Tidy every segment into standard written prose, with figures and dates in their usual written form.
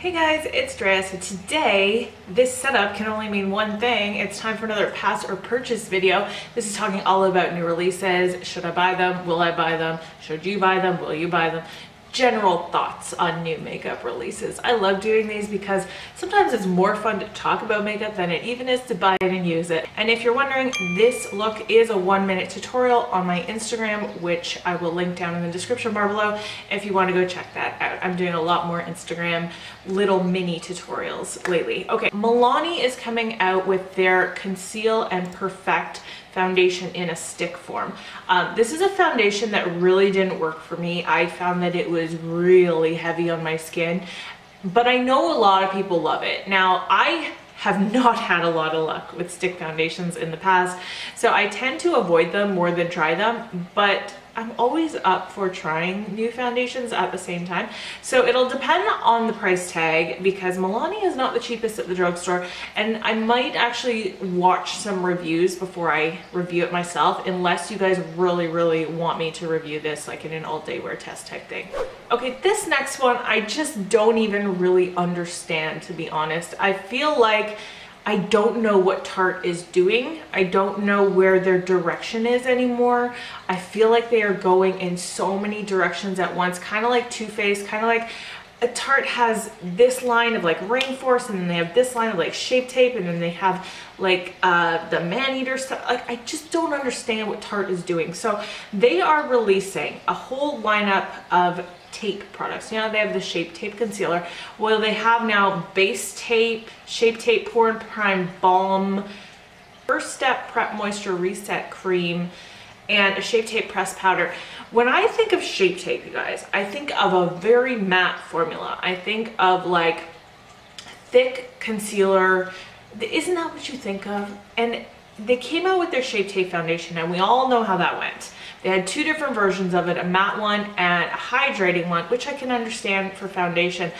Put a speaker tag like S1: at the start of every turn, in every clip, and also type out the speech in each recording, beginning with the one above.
S1: Hey guys, it's Drea. So today, this setup can only mean one thing. It's time for another pass or purchase video. This is talking all about new releases. Should I buy them? Will I buy them? Should you buy them? Will you buy them? General thoughts on new makeup releases. I love doing these because sometimes it's more fun to talk about makeup than it even is to buy it and use it. And if you're wondering, this look is a 1-minute tutorial on my Instagram, which I will link down in the description bar below if you want to go check that out. I'm doing a lot more Instagram little mini tutorials lately. Okay, Milani is coming out with their Conceal and Perfect foundation in a stick form. This is a foundation that really didn't work for me. I found that it was really heavy on my skin, but I know a lot of people love it. Now, I have not had a lot of luck with stick foundations in the past, so I tend to avoid them more than try them, but I'm always up for trying new foundations at the same time. So it'll depend on the price tag because Milani is not the cheapest at the drugstore, and I might actually watch some reviews before I review it myself, unless you guys really want me to review this like in an all day wear test type thing. Okay, this next one I just don't even really understand, to be honest. I feel like I don't know what Tarte is doing. I don't know where their direction is anymore. I feel like they are going in so many directions at once, kind of like Too Faced, kind of like Tarte has this line of like Rainforest, and then they have this line of like Shape Tape, and then they have like the man-eater stuff. Like, I just don't understand what Tarte is doing. So they are releasing a whole lineup of tape products. You know, they have the Shape Tape Concealer. Well, they have now Base Tape, Shape Tape Pore and Prime Balm, First Step Prep Moisture Reset Cream, and a Shape Tape Press Powder. When I think of Shape Tape, you guys, I think of a very matte formula. I think of like thick concealer. Isn't that what you think of? And they came out with their Shape Tape foundation, and we all know how that went. They had two different versions of it, a matte one and a hydrating one, which I can understand for foundation.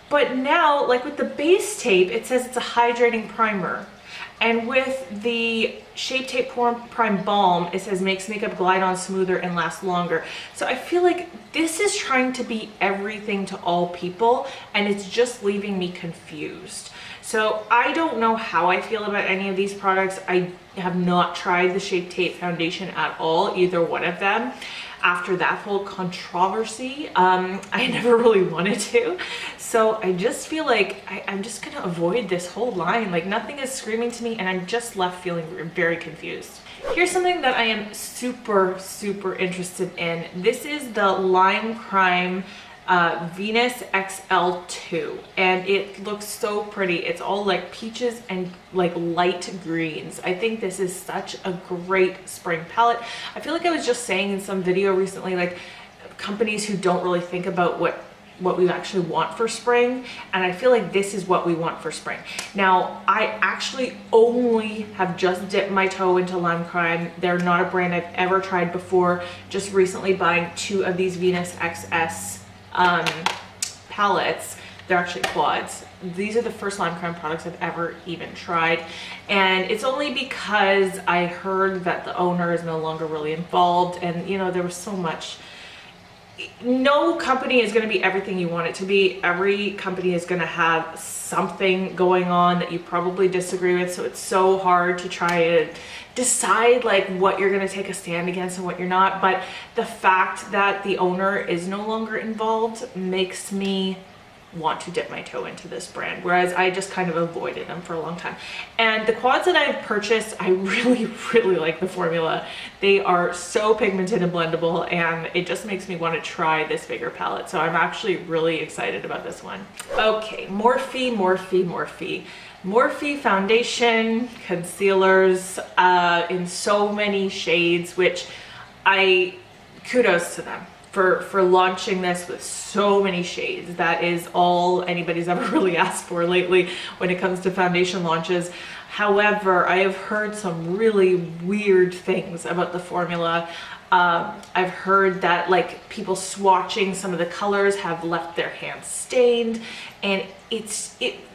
S1: But now, like with the Base Tape, it says it's a hydrating primer. And with the Shape Tape Pore Prime Balm, it says makes makeup glide on smoother and last longer. So I feel like this is trying to be everything to all people, and it's just leaving me confused. So I don't know how I feel about any of these products. I have not tried the Shape Tape foundation at all, either one of them. After that whole controversy, I never really wanted to. So I just feel like I'm just gonna avoid this whole line. Like, nothing is screaming to me, and I'm just left feeling very confused. Here's something that I am super interested in. This is the Lime Crime Venus XL2, and it looks so pretty. It's all like peaches and like light greens. I think this is such a great spring palette. I feel like I was just saying in some video recently, like, companies who don't really think about what we actually want for spring, and I feel like this is what we want for spring. Now, I actually only have just dipped my toe into Lime Crime. They're not a brand I've ever tried before. Just recently buying 2 of these Venus XS palettes. They're actually quads. These are the first Lime Crime products I've ever even tried, and it's only because I heard that the owner is no longer really involved, and you know, there was so much. No company is going to be everything you want it to be. Every company is going to have something going on that you probably disagree with, so it's so hard to try to decide like what you're going to take a stand against and what you're not. But the fact that the owner is no longer involved makes me want to dip my toe into this brand, whereas I just kind of avoided them for a long time. And the quads that I've purchased, I really like the formula. They are so pigmented and blendable, and it just makes me want to try this bigger palette. So I'm actually really excited about this one. Okay, Morphe foundation, concealers in so many shades, which kudos to them for launching this with so many shades. That is all anybody's ever really asked for lately when it comes to foundation launches. However, I have heard some really weird things about the formula. I've heard that like people swatching some of the colors have left their hands stained, and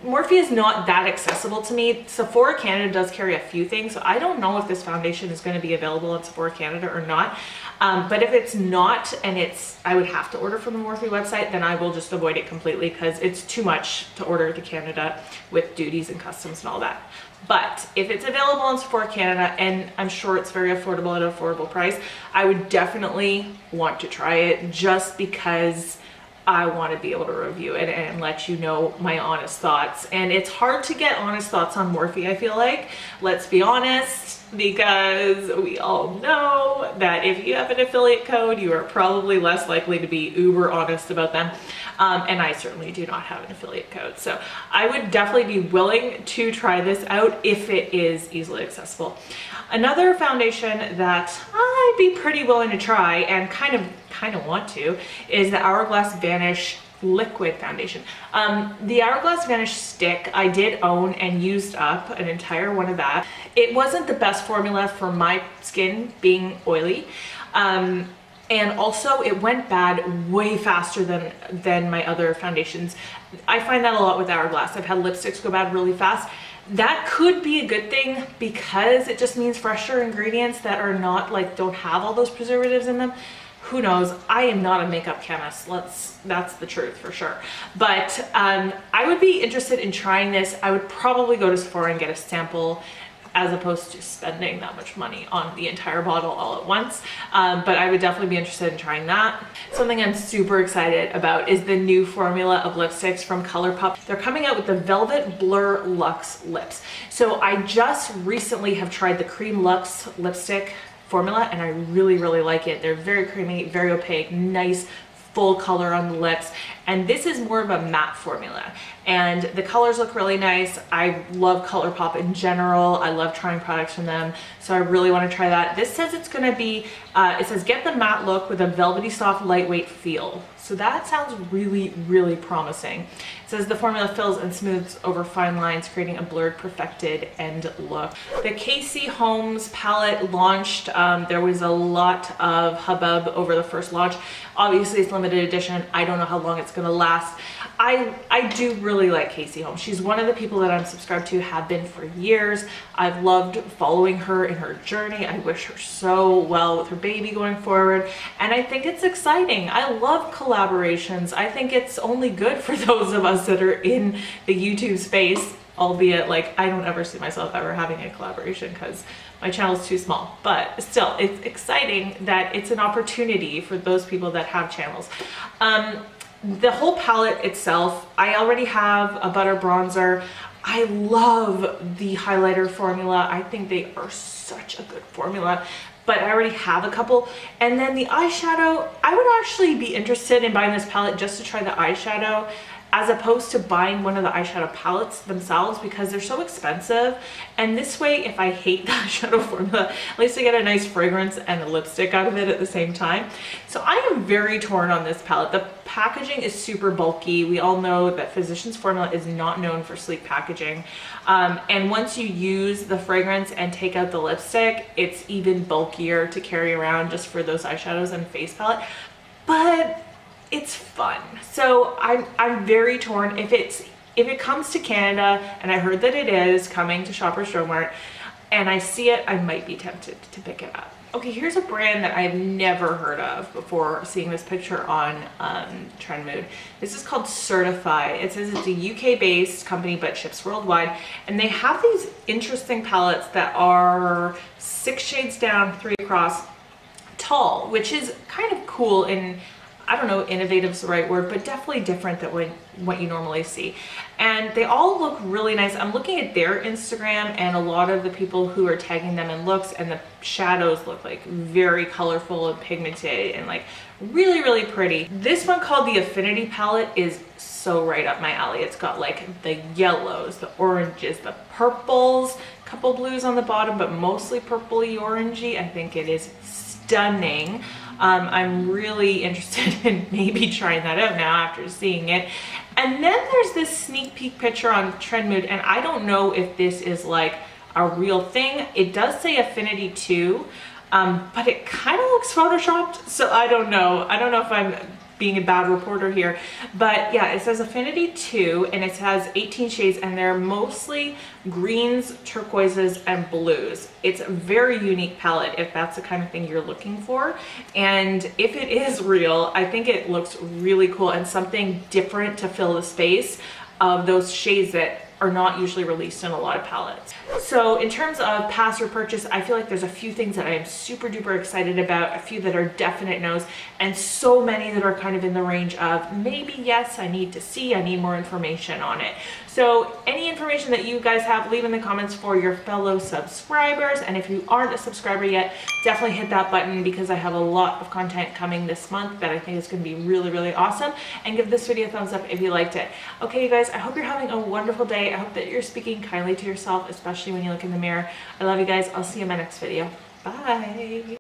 S1: Morphe is not that accessible to me. Sephora Canada does carry a few things, so I don't know if this foundation is going to be available on Sephora Canada or not. But if it's not, and I would have to order from the Morphe website, then I will just avoid it completely because it's too much to order to Canada with duties and customs and all that. But if it's available on Sephora Canada, and I'm sure it's very affordable at an affordable price, I would definitely want to try it just because I want to be able to review it and let you know my honest thoughts. And it's hard to get honest thoughts on Morphe, I feel like. Let's be honest, because we all know that if you have an affiliate code, you are probably less likely to be uber honest about them. And I certainly do not have an affiliate code. So I would definitely be willing to try this out if it is easily accessible. Another foundation that I'd be pretty willing to try and kind of want to is the Hourglass Vanish liquid foundation. The Hourglass Vanish stick I did own and used up an entire one of that. It wasn't the best formula for my skin being oily. And also it went bad way faster than my other foundations. I find that a lot with Hourglass. I've had lipsticks go bad really fast. That could be a good thing because it just means fresher ingredients that are not like, don't have all those preservatives in them. Who knows? I am not a makeup chemist. That's the truth for sure. But I would be interested in trying this. I would probably go to Sephora and get a sample as opposed to spending that much money on the entire bottle all at once. But I would definitely be interested in trying that. Something I'm super excited about is the new formula of lipsticks from ColourPop. They're coming out with the Velvet Blur Luxe Lips. So I just recently have tried the Cream Luxe lipstick formula and I really, really like it. They're very creamy, very opaque, nice full color on the lips. And this is more of a matte formula. And the colors look really nice. I love ColourPop in general. I love trying products from them. So I really want to try that. This says it's going to be, it says get the matte look with a velvety soft lightweight feel. So that sounds really, really promising. It says the formula fills and smooths over fine lines, creating a blurred, perfected end look. The Casey Holmes palette launched. There was a lot of hubbub over the first launch. Obviously it's limited edition. I don't know how long it's going to last. I do really like Casey Holmes. She's one of the people that I'm subscribed to, have been for years. I've loved following her in her journey. I wish her so well with her baby going forward. And I think it's exciting. I love collaborations. I think it's only good for those of us that are in the YouTube space, albeit like I don't ever see myself ever having a collaboration because my channel is too small. But still, it's exciting that it's an opportunity for those people that have channels. The whole palette itself, I already have a butter bronzer. I love the highlighter formula. I think they are such a good formula, but I already have a couple. And then the eyeshadow, I would actually be interested in buying this palette just to try the eyeshadow, as opposed to buying one of the eyeshadow palettes themselves because they're so expensive. And this way, if I hate the eyeshadow formula, at least I get a nice fragrance and a lipstick out of it at the same time. So I am very torn on this palette. The packaging is super bulky. We all know that Physicians Formula is not known for sleek packaging. And once you use the fragrance and take out the lipstick, it's even bulkier to carry around just for those eyeshadows and face palette. But it's fun. So I'm very torn. If it comes to Canada, and I heard that it is coming to Shoppers Drug Mart, and I see it, I might be tempted to pick it up. Okay, here's a brand that I've never heard of before seeing this picture on Trendmood. This is called Certify. It says it's a UK-based company but ships worldwide, and they have these interesting palettes that are 6 shades down, 3 across, tall, which is kind of cool and I don't know, innovative is the right word, but definitely different than what you normally see. And they all look really nice. I'm looking at their Instagram and a lot of the people who are tagging them in looks, and the shadows look like very colorful and pigmented and like really, really pretty. This one called the Affinity palette is so right up my alley. It's got like the yellows, the oranges, the purples, a couple blues on the bottom, but mostly purpley orangey. I think it is stunning. I'm really interested in maybe trying that out now after seeing it. And then there's this sneak peek picture on Trendmood, and I don't know if this is like a real thing. It does say Affinity II, but it kind of looks photoshopped, so I don't know. I don't know if I'm being a bad reporter here, but yeah, it says Affinity II, and it has 18 shades, and they're mostly greens, turquoises, and blues. It's a very unique palette if that's the kind of thing you're looking for, and if it is real, I think it looks really cool and something different to fill the space of those shades that are not usually released in a lot of palettes. So in terms of pass or purchase, I feel like there's a few things that I am super duper excited about, a few that are definite no's, and so many that are kind of in the range of maybe yes, I need to see, I need more information on it. So any information that you guys have, leave in the comments for your fellow subscribers. And if you aren't a subscriber yet, definitely hit that button because I have a lot of content coming this month that I think is going to be really, really awesome. And give this video a thumbs up if you liked it. Okay, you guys, I hope you're having a wonderful day. I hope that you're speaking kindly to yourself, especially when you look in the mirror. I love you guys. I'll see you in my next video. Bye.